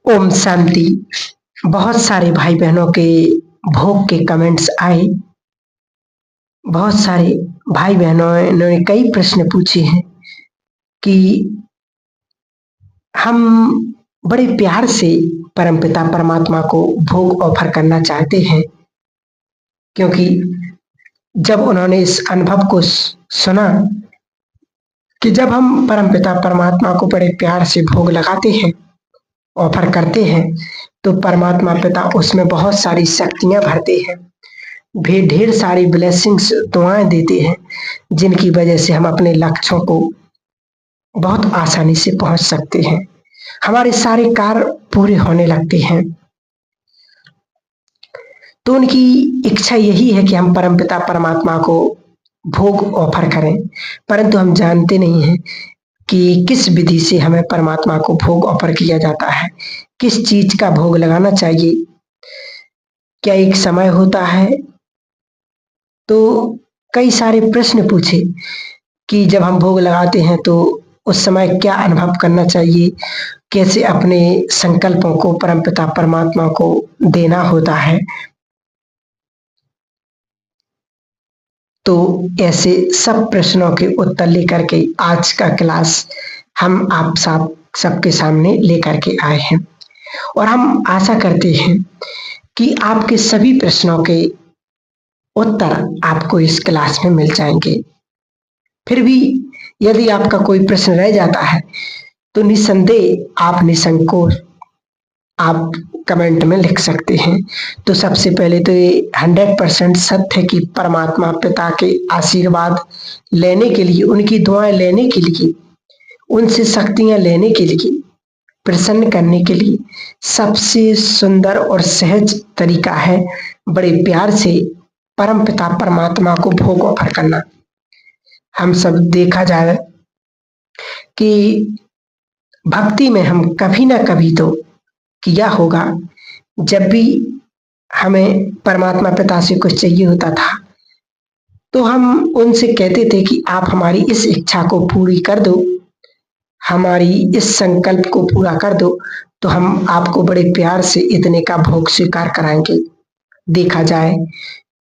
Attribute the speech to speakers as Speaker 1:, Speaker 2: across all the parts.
Speaker 1: ओम शांति। बहुत सारे भाई बहनों के भोग के कमेंट्स आए। बहुत सारे भाई बहनों ने कई प्रश्न पूछे हैं कि हम बड़े प्यार से परमपिता परमात्मा को भोग ऑफर करना चाहते हैं, क्योंकि जब उन्होंने इस अनुभव को सुना कि जब हम परमपिता परमात्मा को बड़े प्यार से भोग लगाते हैं, ऑफर करते हैं, तो परमात्मा पिता उसमें बहुत सारी शक्तियां भरते हैं, ढेर सारी ब्लेसिंग्स दुआएं देते हैं, जिनकी वजह से हम अपने लक्ष्यों को बहुत आसानी से पहुंच सकते हैं। हमारे सारे कार्य पूरे होने लगते हैं। तो उनकी इच्छा यही है कि हम परमपिता परमात्मा को भोग ऑफर करें, परंतु हम जानते नहीं हैं कि किस विधि से हमें परमात्मा को भोग ऑफर किया जाता है, किस चीज का भोग लगाना चाहिए। क्या एक समय होता है? तो कई सारे प्रश्न पूछे कि जब हम भोग लगाते हैं तो उस समय क्या अनुभव करना चाहिए, कैसे अपने संकल्पों को परमपिता परमात्मा को देना होता है। तो ऐसे सब प्रश्नों के उत्तर लेकर के आज का क्लास हम आप सबके सामने लेकर के आए हैं, और हम आशा करते हैं कि आपके सभी प्रश्नों के उत्तर आपको इस क्लास में मिल जाएंगे। फिर भी यदि आपका कोई प्रश्न रह जाता है तो निसंदेह आप निसंकोच आप कमेंट में लिख सकते हैं। तो सबसे पहले तो ये 100% सत्य है कि परमात्मा पिता के आशीर्वाद लेने के लिए, उनकी दुआएं लेने के लिए, उनसे शक्तियां लेने के लिए, प्रसन्न करने के लिए सबसे सुंदर और सहज तरीका है बड़े प्यार से परमपिता परमात्मा को भोग ऑफर करना। हम सब देखा जाए कि भक्ति में हम कभी ना कभी तो किया होगा, जब भी हमें परमात्मा पिता से कुछ चाहिए होता था तो हम उनसे कहते थे कि आप हमारी इस इच्छा को पूरी कर दो, हमारी इस संकल्प को पूरा कर दो, तो हम आपको बड़े प्यार से इतने का भोग स्वीकार कराएंगे। देखा जाए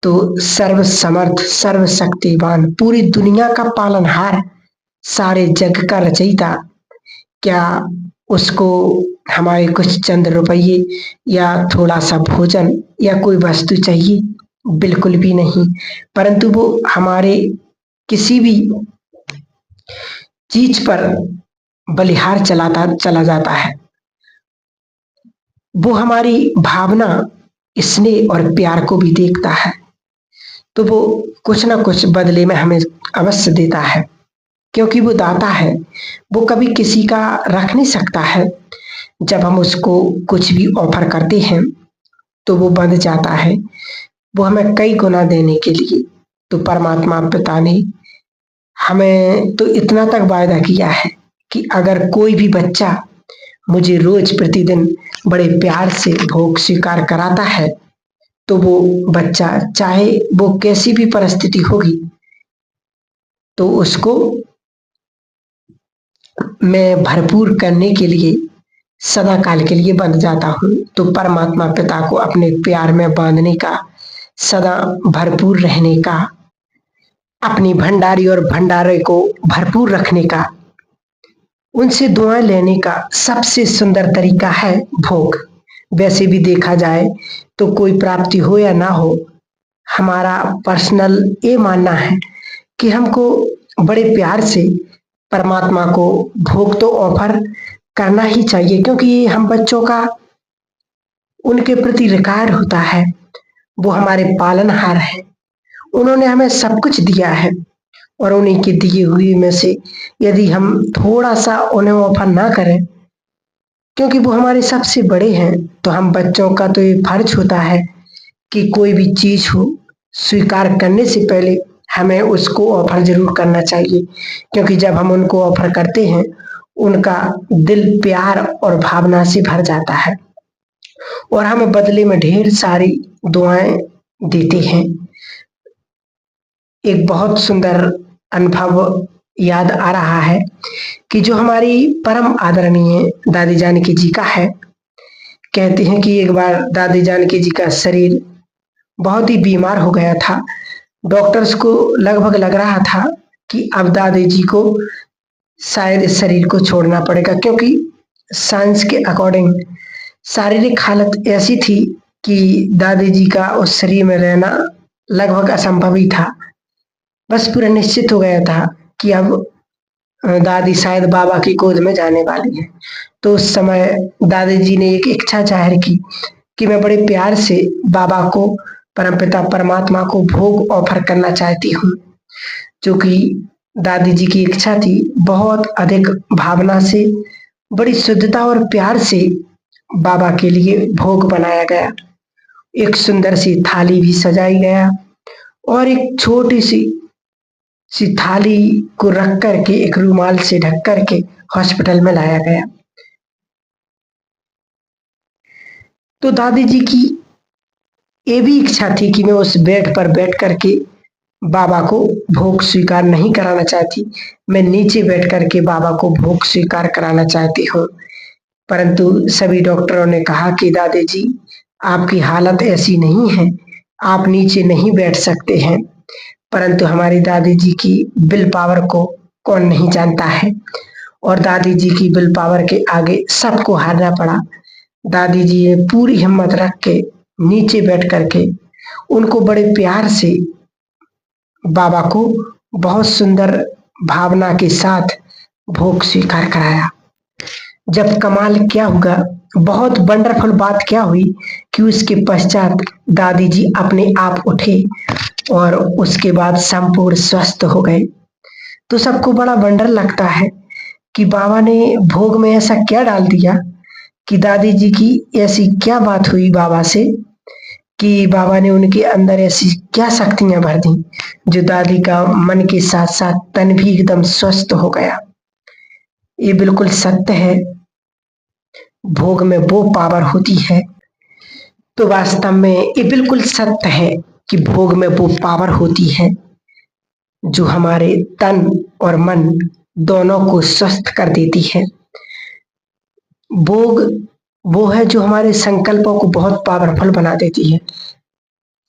Speaker 1: तो सर्व समर्थ, सर्व शक्तिवान, पूरी दुनिया का पालनहार, सारे जग का रचयिता, क्या उसको हमारे कुछ चंद रुपये या थोड़ा सा भोजन या कोई वस्तु चाहिए? बिल्कुल भी नहीं। परंतु वो हमारे किसी भी चीज पर बलिहार चला जाता है। वो हमारी भावना, स्नेह और प्यार को भी देखता है, तो वो कुछ ना कुछ बदले में हमें अवश्य देता है, क्योंकि वो दाता है। वो कभी किसी का रख नहीं सकता है। जब हम उसको कुछ भी ऑफर करते हैं तो वो बंध जाता है, वो हमें कई गुना देने के लिए। तो परमात्मा पिता ने हमें तो इतना तक वायदा किया है कि अगर कोई भी बच्चा मुझे रोज प्रतिदिन बड़े प्यार से भोग स्वीकार कराता है, तो वो बच्चा, चाहे वो कैसी भी परिस्थिति होगी, तो उसको मैं भरपूर करने के लिए सदा काल के लिए बंध जाता हूँ। तो परमात्मा पिता को अपने प्यार में बांधने का, सदा भरपूर रहने का, अपनी भंडारी और भंडारे को भरपूर रखने का, उनसे दुआएं लेने का सबसे सुंदर तरीका है भोग। वैसे भी देखा जाए तो कोई प्राप्ति हो या ना हो, हमारा पर्सनल ये मानना है कि हमको बड़े प्यार से परमात्मा को भोग तो ऑफर करना ही चाहिए, क्योंकि ये हम बच्चों का उनके प्रति रिकार्ड होता है। वो हमारे पालनहार हैं, उन्होंने हमें सब कुछ दिया है, और उन्हीं के दिए हुए में से यदि हम थोड़ा सा उन्हें ऑफर ना करें, क्योंकि वो हमारे सबसे बड़े हैं, तो हम बच्चों का तो ये फर्ज होता है कि कोई भी चीज हो, स्वीकार करने से पहले हमें उसको ऑफर जरूर करना चाहिए, क्योंकि जब हम उनको ऑफर करते हैं उनका दिल प्यार और भावना से भर जाता है, और हमें बदले में ढेर सारी दुआएं देते हैं। एक बहुत सुंदर अनुभव याद आ रहा है कि जो हमारी परम आदरणीय दादी जानकी जी का है कहते हैं कि एक बार दादी जानकी जी का शरीर बहुत ही बीमार हो गया था। डॉक्टर्स को लगभग लग रहा था कि अब दादी जी को शायद इस शरीर को छोड़ना पड़ेगा, क्योंकि साइंस के अकॉर्डिंग शारीरिक हालत ऐसी थी कि दादी जी का उस शरीर में रहना लगभग असंभव ही था। बस पूरा निश्चित हो गया था कि अब दादी शायद बाबा की गोद में जाने वाली है। तो उस समय दादी जी ने एक इच्छा जाहिर की कि मैं बड़े प्यार से बाबा को, परमपिता परमात्मा को भोग ऑफर करना चाहती हूँ। जो कि दादी जी की इच्छा थी, बहुत अधिक भावना से, बड़ी शुद्धता और प्यार से बाबा के लिए भोग बनाया गया। एक सुंदर सी थाली भी सजाई गया और एक छोटी सी थाली को रख करके एक रुमाल से ढक करके हॉस्पिटल में लाया गया। तो दादी जी की ये भी इच्छा थी कि मैं उस बेड पर बैठ करके बाबा को भोग स्वीकार नहीं कराना चाहती, मैं नीचे बैठ करके बाबा को भोग स्वीकार कराना चाहती हूँ। परंतु सभी डॉक्टरों ने कहा कि दादी जी, आपकी हालत ऐसी नहीं है, आप नीचे नहीं बैठ सकते हैं। परंतु हमारी दादी जी की विल पावर को कौन नहीं जानता है, और दादी जी की विल पावर के आगे सबको हारना पड़ा। दादी जी ने पूरी हिम्मत रख के नीचे बैठ करके उनको बड़े प्यार से बाबा को बहुत सुंदर भावना के साथ भोग स्वीकार कराया। जब कमाल क्या हुआ, बहुत वंडरफुल बात क्या हुई कि उसके पश्चात दादी जी अपने आप उठे और उसके बाद संपूर्ण स्वस्थ हो गए। तो सबको बड़ा वंडर लगता है कि बाबा ने भोग में ऐसा क्या डाल दिया, कि दादी जी की ऐसी क्या बात हुई बाबा से कि बाबा ने उनके अंदर ऐसी क्या शक्तियां भर दी, जो दादी का मन के साथ साथ तन भी एकदम स्वस्थ हो गया। ये बिल्कुल सत्य है, भोग में वो पावर होती है। तो वास्तव में ये बिल्कुल सत्य है कि भोग में वो पावर होती है जो हमारे तन और मन दोनों को स्वस्थ कर देती है। भोग वो है जो हमारे संकल्पों को बहुत पावरफुल बना देती है।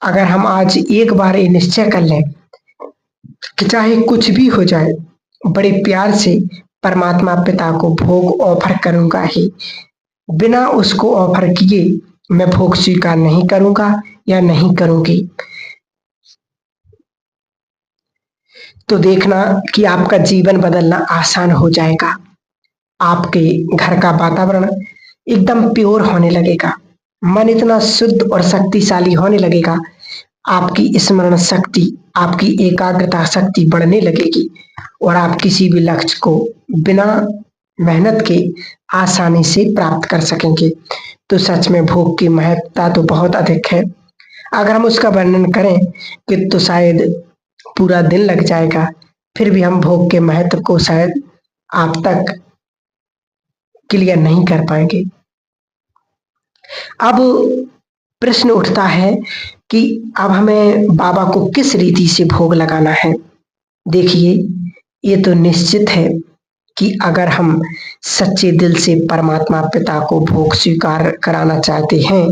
Speaker 1: अगर हम आज एक बार ये निश्चय कर लें कि चाहे कुछ भी हो जाए, बड़े प्यार से परमात्मा पिता को भोग ऑफर करूंगा ही, बिना उसको ऑफर किए मैं भोग स्वीकार नहीं करूंगा या नहीं करूंगी, तो देखना कि आपका जीवन बदलना आसान हो जाएगा। आपके घर का वातावरण एकदम प्योर होने लगेगा, मन इतना शुद्ध और शक्तिशाली होने लगेगा, आपकी स्मरण शक्ति, आपकी एकाग्रता शक्ति बढ़ने लगेगी और आप किसी भी लक्ष्य को बिना मेहनत के आसानी से प्राप्त कर सकेंगे। तो सच में भोग की महत्ता तो बहुत अधिक है। अगर हम उसका वर्णन करें कि तो शायद पूरा दिन लग जाएगा, फिर भी हम भोग के महत्व को शायद आप तक क्लियर नहीं कर पाएंगे। अब प्रश्न उठता है कि अब हमें बाबा को किस रीति से भोग लगाना है। देखिए, ये तो निश्चित है कि अगर हम सच्चे दिल से परमात्मा पिता को भोग स्वीकार कराना चाहते हैं,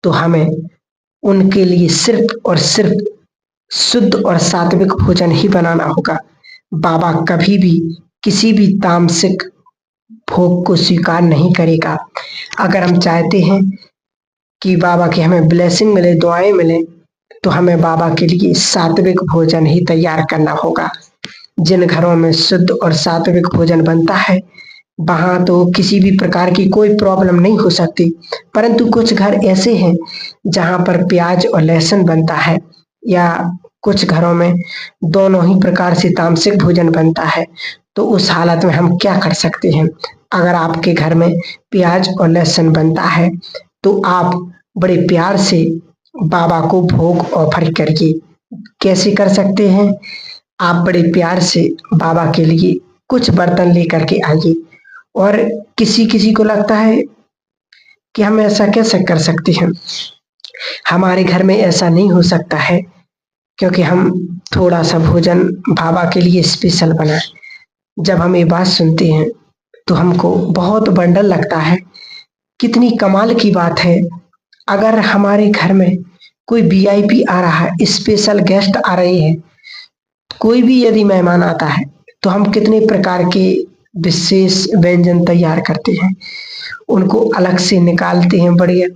Speaker 1: तो हमें उनके लिए सिर्फ और सिर्फ शुद्ध और सात्विक भोजन ही बनाना होगा। बाबा कभी भी किसी भी तामसिक भोग को स्वीकार नहीं करेगा। अगर हम चाहते हैं कि बाबा की हमें ब्लेसिंग मिले, दुआएं मिले, तो हमें बाबा के लिए सात्विक भोजन ही तैयार करना होगा। जिन घरों में शुद्ध और सात्विक भोजन बनता है, वहां तो किसी भी प्रकार की कोई प्रॉब्लम नहीं हो सकती। परंतु कुछ घर ऐसे हैं जहां पर प्याज और लहसुन बनता है, या कुछ घरों में दोनों ही प्रकार से तामसिक भोजन बनता है। तो उस हालत में हम क्या कर सकते हैं? अगर आपके घर में प्याज और लहसुन बनता है, तो आप बड़े प्यार से बाबा को भोग ऑफर करिए। कैसे कर सकते हैं? आप बड़े प्यार से बाबा के लिए कुछ बर्तन लेकर के आइए। और किसी किसी को लगता है कि हम ऐसा कैसे कर सकते हैं। हमारे घर में ऐसा नहीं हो सकता है, क्योंकि हम थोड़ा सा भोजन बाबा के लिए स्पेशल बनाए। जब हम ये बात सुनते हैं तो हमको बहुत वंडर लगता है कितनी कमाल की बात है, अगर हमारे घर में कोई वीआईपी आ रहा है, स्पेशल गेस्ट आ रहे हैं, कोई भी यदि मेहमान आता है, तो हम कितने प्रकार के विशेष व्यंजन तैयार करते हैं, उनको अलग से निकालते हैं बढ़िया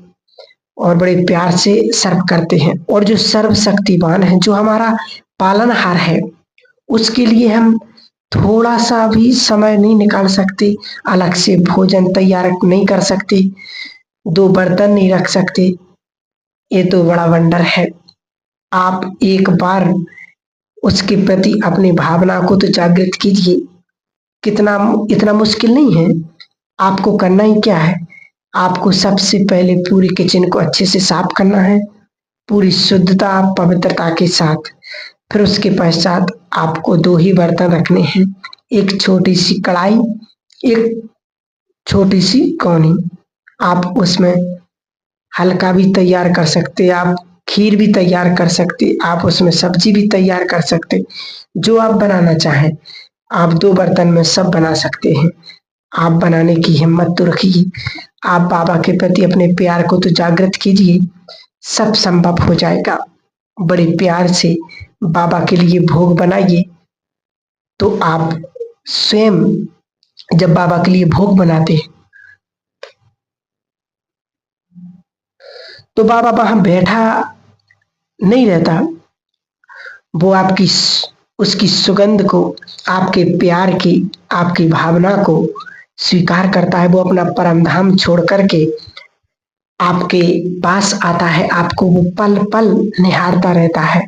Speaker 1: और बड़े प्यार से सर्व करते हैं। और जो सर्वशक्तिमान है, जो हमारा पालनहार है, उसके लिए हम थोड़ा सा भी समय नहीं निकाल सकते, अलग से भोजन तैयार नहीं कर सकते, दो बर्तन नहीं रख सकते। ये तो बड़ा वंडर है। आप एक बार उसके प्रति अपनी भावना को तो जागृत कीजिए। कितना इतना मुश्किल नहीं है। आपको करना ही क्या है, आपको सबसे पहले पूरी किचन को अच्छे से साफ करना है, पूरी शुद्धता पवित्रता के साथ। फिर उसके पश्चात आपको दो ही बर्तन रखने हैं, एक छोटी सी कढ़ाई, एक छोटी सी कौनी। आप उसमें हल्का भी तैयार कर सकते, आप खीर भी तैयार कर सकते, आप उसमें सब्जी भी तैयार कर सकते, जो आप बनाना चाहें। आप दो बर्तन में सब बना सकते हैं। आप बनाने की हिम्मत तो रखिए, आप बाबा के प्रति अपने प्यार को तो जागृत कीजिए, सब संभव हो जाएगा। बड़े प्यार से बाबा के लिए भोग बनाइए। तो आप स्वयं जब बाबा के लिए भोग बनाते हैं, तो बाबा वहां बैठा नहीं रहता, वो आपकी उसकी सुगंध को, आपके प्यार की, आपकी भावना को स्वीकार करता है। वो अपना परम धाम छोड़ करके आपके पास आता है, आपको वो पल पल निहारता रहता है,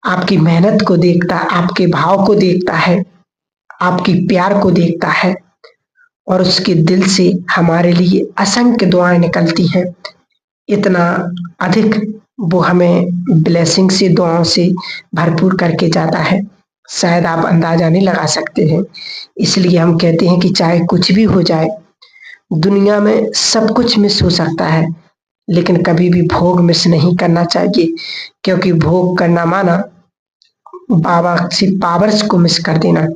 Speaker 1: आपकी मेहनत को देखता, आपके भाव को देखता है, आपकी प्यार को देखता है, और उसके दिल से हमारे लिए असंख्य दुआएं निकलती हैं। इतना अधिक वो हमें ब्लेसिंग से, दुआओं से भरपूर करके जाता है, शायद आप अंदाजा नहीं लगा सकते हैं। इसलिए हम कहते हैं कि चाहे कुछ भी हो जाए, दुनिया में सब कुछ मिस हो सकता है, लेकिन कभी भी भोग मिस नहीं करना चाहिए, क्योंकि भोग करना माना बाबा से पावर्स को मिस कर देना,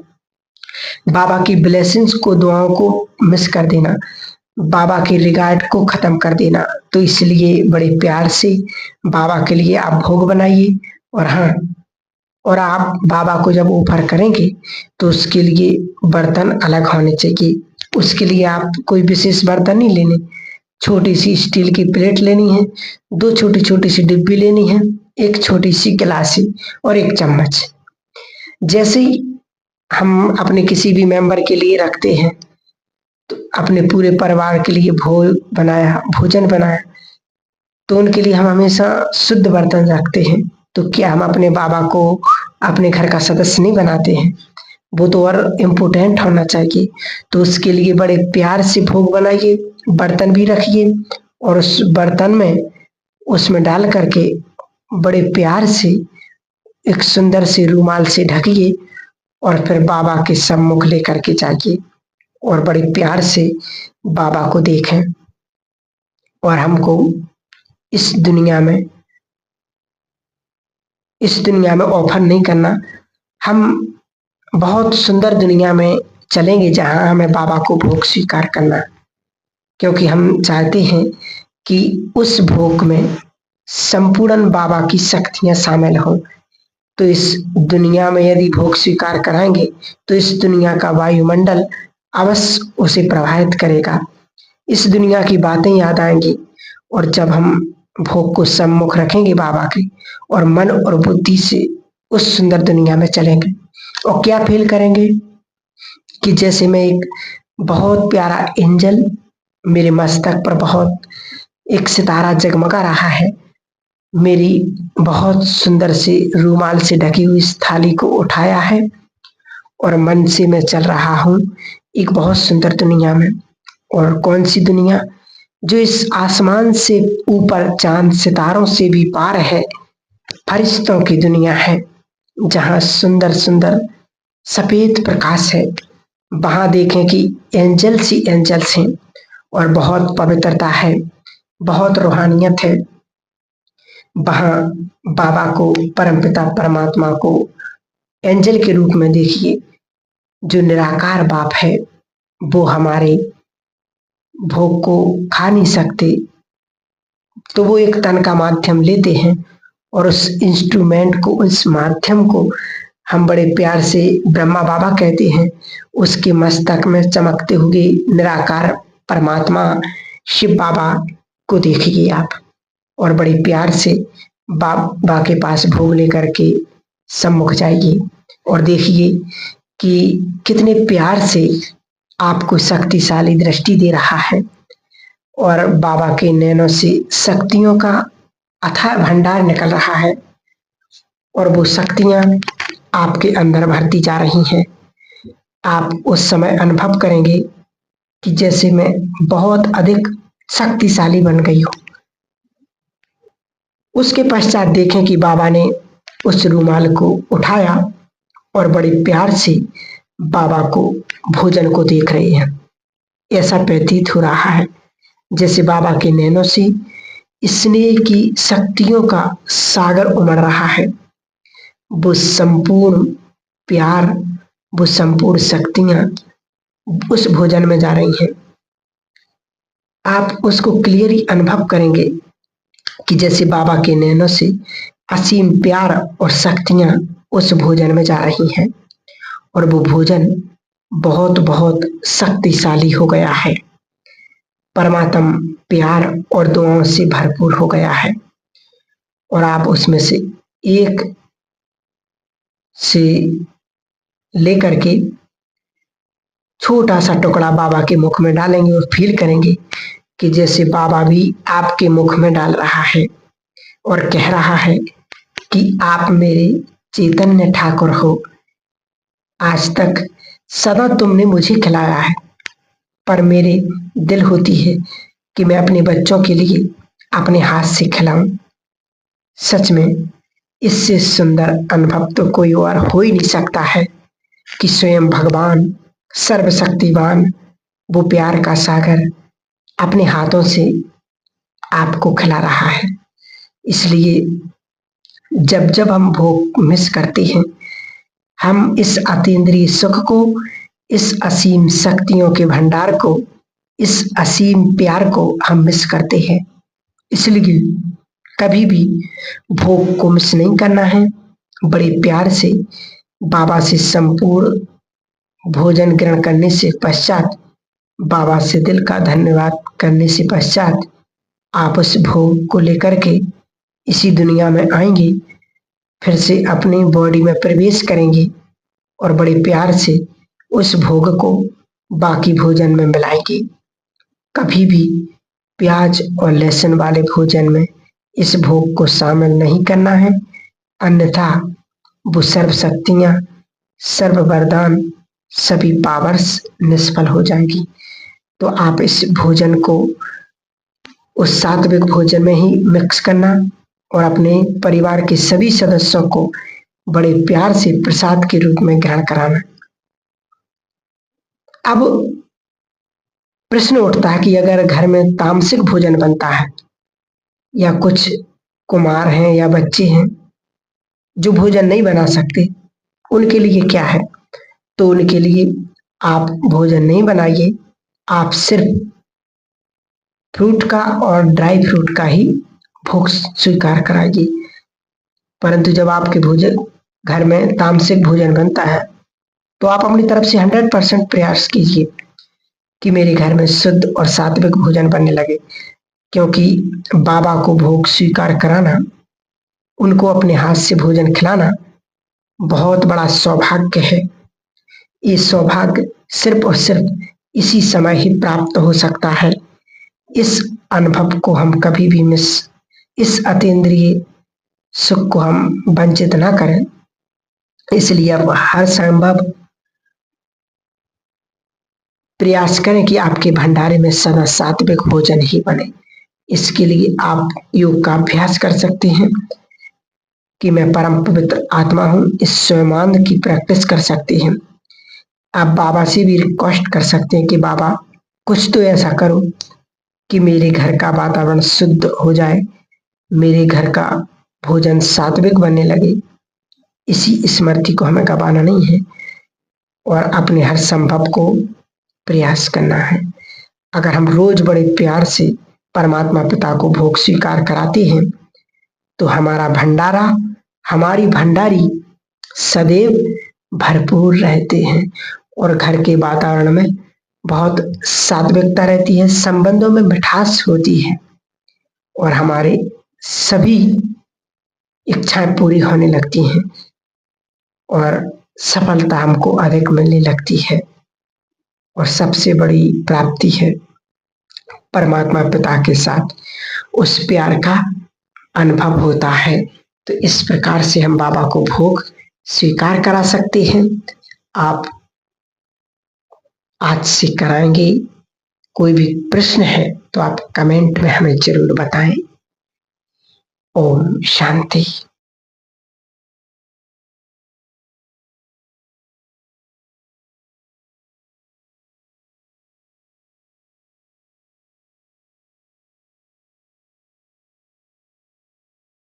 Speaker 1: बाबा की ब्लेसिंग्स को, दुआओं को मिस कर देना, बाबा के रिगार्ड को खत्म कर देना। तो इसलिए बड़े प्यार से बाबा के लिए आप भोग बनाइए। और हाँ, और आप बाबा को जब ऑफर करेंगे, तो उसके लिए बर्तन अलग होने चाहिए। उसके लिए आप कोई विशेष बर्तन नहीं लेने, छोटी सी स्टील की प्लेट लेनी है, दो छोटी छोटी सी डिब्बी लेनी है, एक छोटी सी गिलासी और एक चम्मच। जैसे ही हम अपने किसी भी मेंबर के लिए रखते हैं, तो अपने पूरे परिवार के लिए भोजन बनाया, तो उनके लिए हम हमेशा शुद्ध बर्तन रखते हैं। तो क्या हम अपने बाबा को अपने घर का सदस्य नहीं बनाते हैं? वो तो और इम्पोर्टेंट होना चाहिए। तो उसके लिए बड़े प्यार से भोग बनाइए, बर्तन भी रखिए, और उस बर्तन में उसमें डाल करके बड़े प्यार से एक सुंदर से रूमाल से ढकिए, और फिर बाबा के सम्मुख लेकर के जाइए, और बड़े प्यार से बाबा को देखें। और हमको इस दुनिया में ऑफर नहीं करना। हम बहुत सुंदर दुनिया में चलेंगे, जहां हमें बाबा को भोग स्वीकार करना, क्योंकि हम चाहते हैं कि उस भोग में संपूर्ण बाबा की शक्तियां शामिल हों। तो इस दुनिया में यदि भोग स्वीकार कराएंगे, तो इस दुनिया का वायुमंडल अवश्य उसे प्रभावित करेगा, इस दुनिया की बातें याद आएंगी। और जब हम भोग को सम्मुख रखेंगे बाबा के, और मन और बुद्धि से उस सुंदर दुनिया में चलेंगे, और क्या फील करेंगे कि जैसे मैं एक बहुत प्यारा एंजल, मेरे मस्तक पर बहुत एक सितारा जगमगा रहा है, मेरी बहुत सुंदर से रूमाल से ढकी हुई इस थाली को उठाया है, और मन से मैं चल रहा हूँ एक बहुत सुंदर दुनिया में। और कौन सी दुनिया? जो इस आसमान से ऊपर चांद सितारों से भी पार है, फरिश्तों की दुनिया है, जहाँ सुंदर सुंदर सफेद प्रकाश है। वहां देखें कि एंजल्स ही एंजल्स हैं, और बहुत पवित्रता है, बहुत रूहानियत है। वहां बाबा को, परमपिता परमात्मा को एंजल के रूप में देखिए। जो निराकार बाप है, वो हमारे भोग को खा नहीं सकते, तो वो एक तन का माध्यम लेते हैं और उस इंस्ट्रूमेंट को, उस माध्यम को हम बड़े प्यार से ब्रह्मा बाबा कहते हैं। उसके मस्तक में चमकते हुए निराकार परमात्मा शिव बाबा को देखिए आप, और बड़े प्यार से बाबा के पास भोग लेकर के सम्मुख जाइए और देखिए कि कितने प्यार से आपको शक्तिशाली दृष्टि दे रहा है, और बाबा के नैनों से शक्तियों का अथाह भंडार निकल रहा है, और वो शक्तियां आपके अंदर भरती जा रही हैं। आप उस समय अनुभव करेंगे कि जैसे मैं बहुत अधिक शक्तिशाली बन गई हूं। उसके पश्चात देखें कि बाबा ने उस रूमाल को उठाया और बड़े प्यार से बाबा को भोजन को देख रहे हैं। ऐसा प्रतीत हो रहा है जैसे बाबा के नैनों से स्नेह की शक्तियों का सागर उमड़ रहा है। वो संपूर्ण प्यार, वो संपूर्ण शक्तियां उस भोजन में जा रही हैं। आप उसको क्लियरली अनुभव करेंगे कि जैसे बाबा के नैनों से असीम प्यार और शक्तियां उस भोजन में जा रही हैं, और वो भोजन बहुत बहुत शक्तिशाली हो गया है, परमात्म प्यार और दुआओं से भरपूर हो गया है। और आप उसमें से एक से लेकर के छोटा सा टुकड़ा बाबा के मुख में डालेंगे और फील करेंगे कि जैसे बाबा भी आपके मुख में डाल रहा है और कह रहा है कि आप मेरे चैतन्य ठाकुर हो। आज तक सदा तुमने मुझे खिलाया है, पर मेरे दिल होती है कि मैं अपने बच्चों के लिए अपने हाथ से खिलाऊं। सच में इससे सुंदर अनुभव तो कोई और हो ही नहीं सकता है कि स्वयं भगवान सर्वशक्तिवान, वो प्यार का सागर अपने हाथों से आपको खिला रहा है। इसलिए जब जब हम भोग मिस करते हैं, हम इस अतीन्द्रिय सुख को, इस असीम शक्तियों के भंडार को, इस असीम प्यार को हम मिस करते हैं। इसलिए कभी भी भोग को मिस नहीं करना है। बड़े प्यार से बाबा से संपूर्ण भोजन ग्रहण करने से पश्चात, बाबा से दिल का धन्यवाद करने से पश्चात, आप उस भोग को लेकर के इसी दुनिया में आएंगे, फिर से अपनी बॉडी में प्रवेश करेंगे और बड़े प्यार से उस भोग को बाकी भोजन में मिलाएंगे। कभी भी प्याज और लहसुन वाले भोजन में इस भोग को शामिल नहीं करना है, अन्यथा वो सर्व शक्तियां, सर्व वरदान, सभी पावर्स निष्फल हो जाएगी। तो आप इस भोजन को उस सात्विक भोजन में ही मिक्स करना और अपने परिवार के सभी सदस्यों को बड़े प्यार से प्रसाद के रूप में ग्रहण कराना। अब प्रश्न उठता है कि अगर घर में तामसिक भोजन बनता है, या कुछ कुमार हैं या बच्चे हैं जो भोजन नहीं बना सकते, उनके लिए क्या है? तो उनके लिए आप भोजन नहीं बनाइए, आप सिर्फ फ्रूट का और ड्राई फ्रूट का ही भोग स्वीकार कराइए। परंतु जब आपके भोजन घर में तामसिक भोजन बनता है, तो आप अपनी तरफ से 100% प्रयास कीजिए कि मेरे घर में शुद्ध और सात्विक भोजन बनने लगे, क्योंकि बाबा को भोग स्वीकार कराना, उनको अपने हाथ से भोजन खिलाना बहुत बड़ा सौभाग्य है। ये सौभाग्य सिर्फ और सिर्फ इसी समय ही प्राप्त हो सकता है। इस अनुभव को हम कभी भी इस अतीन्द्रिय सुख को हम वंचित ना करें। इसलिए अब हर संभव प्रयास करें कि आपके भंडारे में सदा सात्विक भोजन ही बने। इसके लिए आप योग का अभ्यास कर सकते हैं कि मैं परम पवित्र आत्मा हूं, इस स्वयमानंद की प्रैक्टिस कर सकते हैं। आप बाबा से भी रिक्वेस्ट कर सकते हैं कि बाबा कुछ तो ऐसा करो कि मेरे घर का वातावरण शुद्ध हो जाए, मेरे घर का भोजन सात्विक बनने लगे। इसी स्मृति को हमें गवाना नहीं है और अपने हर संभव को प्रयास करना है। अगर हम रोज बड़े प्यार से परमात्मा पिता को भोग स्वीकार कराते हैं तो हमारा भंडारा, हमारी भंडारी सदैव भरपूर रहते हैं और घर के वातावरण में बहुत सात्विकता रहती है, संबंधों में मिठास होती है और हमारे सभी इच्छाएं पूरी होने लगती हैं और सफलता हमको अधिक मिलने लगती है और सबसे बड़ी प्राप्ति है परमात्मा पिता के साथ उस प्यार का अनुभव होता है। तो इस प्रकार से हम बाबा को भोग स्वीकार करा सकते हैं। आप आज से कराएंगे। कोई भी प्रश्न है तो आप कमेंट में हमें जरूर बताएं। ओम शांति।